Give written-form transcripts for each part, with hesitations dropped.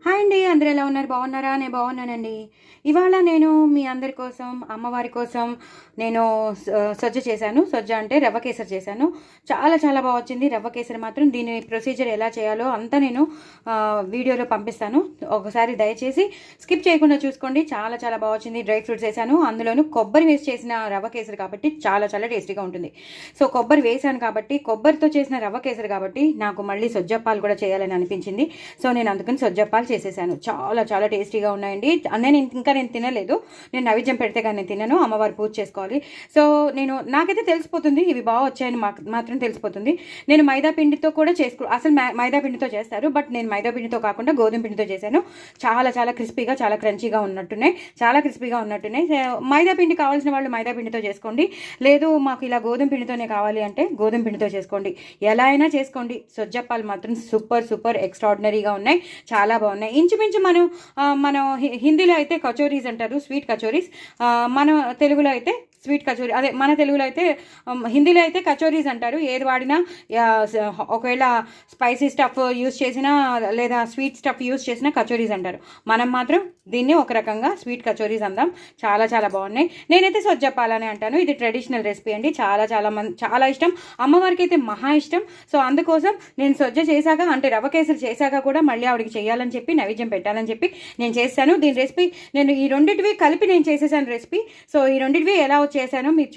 Hi అండి, అందరూ ఎలా ఉన్నారు? బాగున్నారా? నేను బాగున్నానండి. ఇవాళ నేను మీ అందరి కోసం, అమ్మవారి కోసం నేను సజ్జ చేశాను. సజ్జ అంటే రవ్వ కేసరి చేశాను. చాలా చాలా బాగా వచ్చింది రవ్వ కేసరి మాత్రం. దీని ప్రొసీజర్ ఎలా చేయాలో అంతా నేను వీడియోలో పంపిస్తాను. ఒకసారి దయచేసి స్కిప్ చేయకుండా చూసుకోండి. చాలా చాలా బాగా వచ్చింది. డ్రై ఫ్రూట్స్ వేసాను, అందులోనూ కొబ్బరి వేసి చేసిన రవ్వ కేసరి కాబట్టి చాలా చాలా టేస్టీగా ఉంటుంది. సో కొబ్బరి వేసాను కాబట్టి, కొబ్బరితో చేసిన రవ్వ కేసరి కాబట్టి నాకు మళ్ళీ సొజ్జప్పాలు కూడా చేయాలని అనిపించింది. సో నేను అందుకని సొజ్జప్పాలు చేసేసాను. చాలా చాలా టేస్టీగా ఉన్నాయండి. నేను తినలేదు. నేను నైవేద్యం పెడితే కానీ నేను తినను. అమ్మవారి పూజ చేసుకోవాలి. సో నాకైతే తెలిసిపోతుంది ఇవి బాగా వచ్చాయని మాత్రం తెలిసిపోతుంది. నేను మైదా పిండితో కూడా అసలు మైదా పిండితో చేస్తారు, బట్ నేను మైదా పిండితో కాకుండా గోధుమ పిండితో చేశాను. చాలా చాలా క్రిస్పీగా, చాలా క్రంచీగా ఉన్నట్టున్నాయి. చాలా క్రిస్పీగా ఉన్నట్టున్నాయి. మైదా పిండి కావాల్సిన వాళ్ళు మైదా పిండితో చేసుకోండి. లేదు మాకు ఇలా గోధుమ పిండితోనే కావాలి అంటే గోధుమ పిండితో చేసుకోండి. ఎలా అయినా చేసుకోండి. సొజ్జప్పాలు మాత్రం సూపర్ సూపర్ ఎక్స్ట్రాడినరీగా ఉన్నాయి. చాలా బాగున్నాయి. ఇంచుమించు మనం హిందీలో అయితే కచోరీస్ అంటారు, స్వీట్ కచోరీస్. మన తెలుగులో అయితే స్వీట్ కచోరీ, అదే మన తెలుగులో అయితే, హిందీలో అయితే కచోరీస్ అంటారు. ఏది వాడినా ఒకవేళ స్పైసీ స్టఫ్ యూస్ చేసినా లేదా స్వీట్ స్టఫ్ యూస్ చేసినా కచోరీస్ అంటారు. మనం మాత్రం దీన్ని ఒక రకంగా స్వీట్ కచోరీస్ అందాం. చాలా చాలా బాగున్నాయి. నేనైతే సొజ్జప్పాలని అంటాను. ఇది ట్రెడిషనల్ రెసిపీ అండి. చాలా చాలా చాలా ఇష్టం. అమ్మవారికి అయితే మహా ఇష్టం. సో అందుకోసం నేను సొజ్జ చేశాక, అంటే రవ్వ కేసరి చేశాక కూడా మళ్ళీ ఆవిడకి చేయాలని చెప్పి, నైవేద్యం పెట్టాలని చెప్పి నేను చేశాను. దీని రెసిపీ నేను ఈ రెండింటివి కలిపి నేను చేసేసాను రెసిపీ. సో ఈ రెండింటివి ఎలా చేశానో మీరు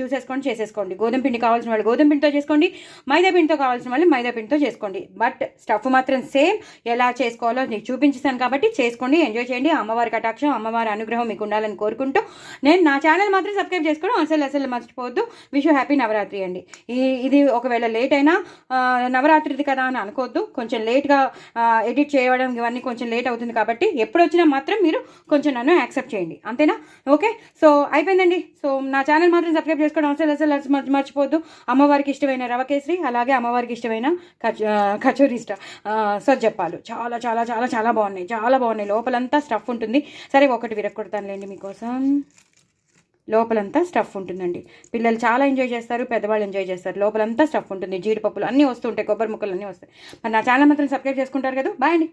చేసేసుకోండి. గోధుమ పిండి కావాల్సిన వాళ్ళు గోధుమ పిండితో చేసుకోండి, మైదా పిండితో కావాల్సిన వాళ్ళు మైదా పిండితో చేసుకోండి. బట్ స్టఫ్ మాత్రం సేమ్. ఎలా చేసుకోవాలో నీకు చూపించేసాను కాబట్టి చేసుకోండి, ఎంజాయ్ చేయండి. అమ్మవారి కటాక్షం, అమ్మవారి అనుగ్రహం మీకు ఉండాలని కోరుకుంటూ నేను నా ఛానల్ మాత్రం సబ్స్క్రైబ్ చేసుకోవడం అసలు మర్చిపోవద్దు. విష్ హ్యాపీ నవరాత్రి అండి. ఇది ఒకవేళ లేట్ అయినా నవరాత్రిది కదా అని అనుకోవద్దు. కొంచెం లేట్గా ఎడిట్ చేయడం ఇవన్నీ కొంచెం లేట్ అవుతుంది కాబట్టి ఎప్పుడు వచ్చినా మాత్రం మీరు కొంచెం నన్ను యాక్సెప్ట్ చేయండి, అంతేనా? ఓకే, సో అయిపోయిందండి. సో నా ఛానల్ మాత్రం సబ్స్క్రైబ్ చేసుకోవడం అసలు మర్చిపోద్దు. అమ్మవారికి ఇష్టమైన రవ కేసరి, అలాగే అమ్మవారికి ఇష్టమైన కచోరీ సజ్జప్పాలు చాలా చాలా చాలా చాలా బాగున్నాయి. చాలా బాగున్నాయి. లోపలంతా స్టఫ్ ఉంటుంది. సరే ఒకటి విరక్కొడతానులేండి మీకోసం. లోపలంతా స్టఫ్ ఉంటుందండి. పిల్లలు చాలా ఎంజాయ్ చేస్తారు, పెద్దవాళ్ళు ఎంజాయ్ చేస్తారు. లోపలంతా స్టఫ్ ఉంటుంది. జీడిపప్పులు అన్నీ వస్తుంటాయి, కొబ్బరి ముక్కలు అన్నీ వస్తాయి. మరి నా ఛానల్ మాత్రం సబ్స్క్రైబ్ చేసుకుంటారు కదా. బాయ్ అండి.